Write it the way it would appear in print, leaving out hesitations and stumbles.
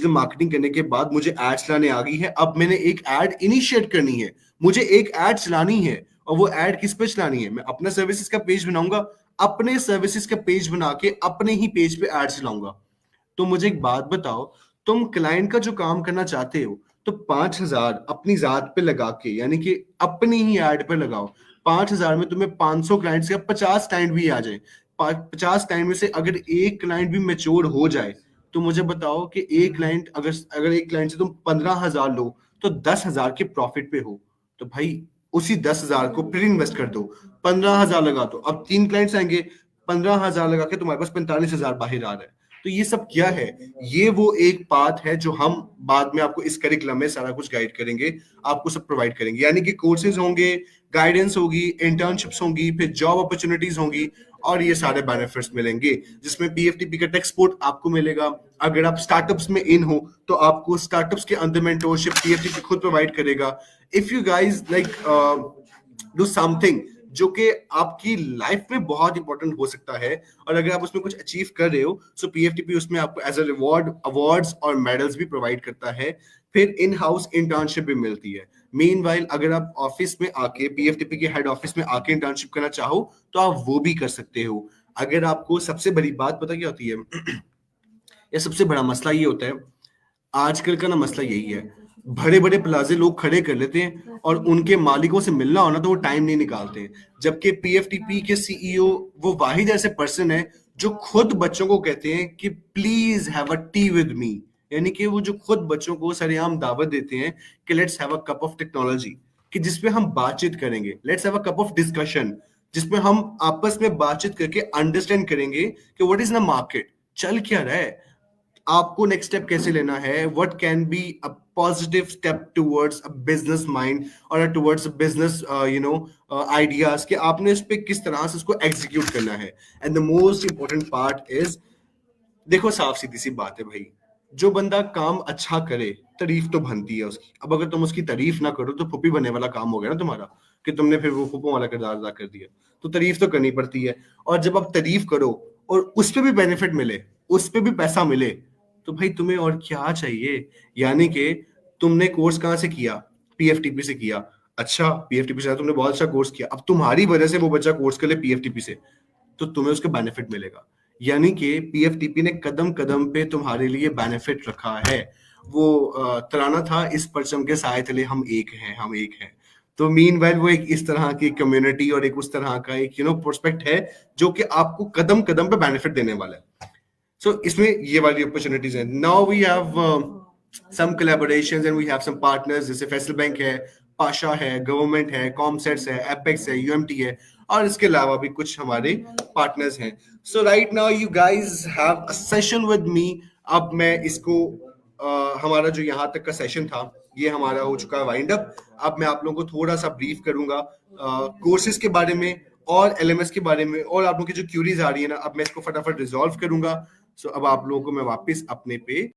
Marketing करने के बाद मुझे एड चलाने आ गई है। अब मैंने एक एड इनिशिएट करनी है, मुझे एक एड चलानी है, और वो एड किस पे चलानी है? मैं अपना सर्विसेज का पेज बनाऊंगा, अपने सर्विसेज का पेज बना के अपने ही पेज पे एड चलाऊंगा। तो मुझे एक बात बताओ, तुम क्लाइंट का जो काम करना चाहते हो, तो 5,000 अपनी जात पे लगा के, यानी कि अपनी ही एड पे लगाओ। 5,000 में तुम्हें 500 क्लाइंट्स या 50 क्लाइंट भी आ जाए, 50 क्लाइंट में से अगर एक क्लाइंट भी मेच्योर हो जाए, तो मुझे बताओ कि एक क्लाइंट, अगर अगर एक क्लाइंट से तुम 15,000 लो, तो 10,000 के प्रॉफिट पे हो। तो भाई उसी 10,000 को फिर इन्वेस्ट कर दो, 15,000 लगा दो, अब 3 क्लाइंट्स आएंगे, 15,000 लगा के तुम्हारे पास 45,000 बाहर आ रहा है। तो ये सब क्या है? ये वो एक पाथ है जो हम बाद में आपको इस करिकुलम में सारा कुछ गाइड करेंगे, आपको सब प्रोवाइड करेंगे, यानी कि कोर्सेज होंगे, गाइडेंस होगी, इंटर्नशिप्स होंगी, फिर जॉब अपॉर्चुनिटीज होंगी, और ये सारे बेनिफिट्स मिलेंगे, जिसमें पीएफटीपी का टेक सपोर्ट आपको मिलेगा। अगर आप स्टार्टअप्स में इन हो, तो आपको स्टार्टअप्स के अंदर मेंटोरशिप पीएफटीपी खुद प्रोवाइड करेगा। If you guys like do something जो कि आपकी लाइफ में बहुत इंपॉर्टेंट हो सकता है, और अगर आप उसमें कुछ अचीव कर रहे हो, सो पीएफटीपी उसमें आपको एज अ रिवॉर्ड अवार्ड्स और मेडल्स भी प्रोवाइड करता है। फिर इन हाउस इंटर्नशिप भी मिलती है। मीनवाइल अगर आप ऑफिस में आके, पीएफटीपी के हेड ऑफिस में आके इंटर्नशिप करना चाहो, तो आप वो भी कर सकते हो। अगर आपको सबसे बड़ी बात पता क्या होती है या सबसे बड़ा मसला ये होता है, आजकल का ना मसला यही है, बड़े बड़े प्लाजे लोग खड़े कर लेते हैं, और उनके मालिकों से मिलना होना तो वो टाइम नहीं निकालते। जबकि पीएफटीपी के सीईओ वो वाहिद ऐसे पर्सन है जो खुद बच्चों को कहते हैं कि please have a T with me, यानी कि वो जो खुद बच्चों को सरेआम दावत देते हैं कि let's have a cup of technology, कि जिसपे हम बातचीत करेंगे, let's have a cup of discussion, जिसमें हम आपस में बातचीत करके अंडरस्टैंड करेंगे कि व्हाट इज द मार्केट, चल क्या रहा है, आपको नेक्स्ट स्टेप कैसे लेना है, what can be a positive step towards a business mind, और टुवर्ड्स अ बिजनेस आइडियाज, कि आपने इस पे किस तरह से उसको एग्जीक्यूट करना है। And the most important part is, देखो साफ सीधी सी बात है भाई, जो बंदा काम अच्छा करे, तारीफ तो बनती है उसकी। अब अगर तुम उसकी तारीफ ना करो, तो फुप्पी बनने वाला काम हो गया ना तुम्हारा, कि तुमने फिर वो फुप्पो वाला किरदार अदा कर दिया। तो तारीफ तो करनी पड़ती है, और जब आप तारीफ करो और उस पे भी बेनिफिट मिले, उस पे भी पैसा मिले, तो भाई तुम्हें और क्या चाहिए? यानी कि तुमने कोर्स कहाँ से किया? पीएफटीपी से किया। अच्छा, पीएफटीपी से तुमने बहुत अच्छा कोर्स किया, अब तुम्हारी वजह से वो बच्चा कोर्स कर ले पीएफटीपी से, तो तुम्हें उसका बेनिफिट मिलेगा। यानी कि पीएफटीपी ने कदम कदम पे तुम्हारे लिए बेनिफिट रखा है। वो तराना था, इस परचम के साए तले हम एक हैं, हम एक हैं। तो मीनवाइल वो एक इस तरह की कम्युनिटी और एक उस तरह का एक प्रोस्पेक्ट है, जो कि आपको कदम कदम पे बेनिफिट देने वाला है। सो इसमें ये वाली अपॉर्चुनिटीज हैं। Now we have some collaborations and we have some partners, जैसे फेसल बैंक है, पाशा है, गवर्नमेंट है, कॉमसेट्स है, एपेक्स है, यूएमटी है, और इसके अलावा भी कुछ हमारे पार्टनर्स हैं। So right now you guys have a session with me. अब मैं इसको हमारा जो यहाँ तक का सेशन था, ये हमारा हो चुका है वाइंड अप। अब मैं आप लोगों को थोड़ा सा ब्रीफ करूंगा कोर्सेज के बारे में और एलएमएस के बारे में, और आप लोगों की जो क्यूरीज आ रही है ना, अब मैं इसको फटाफट रिजॉल्व करूंगा। सो अब आप लोगों को मैं वापस अपने पे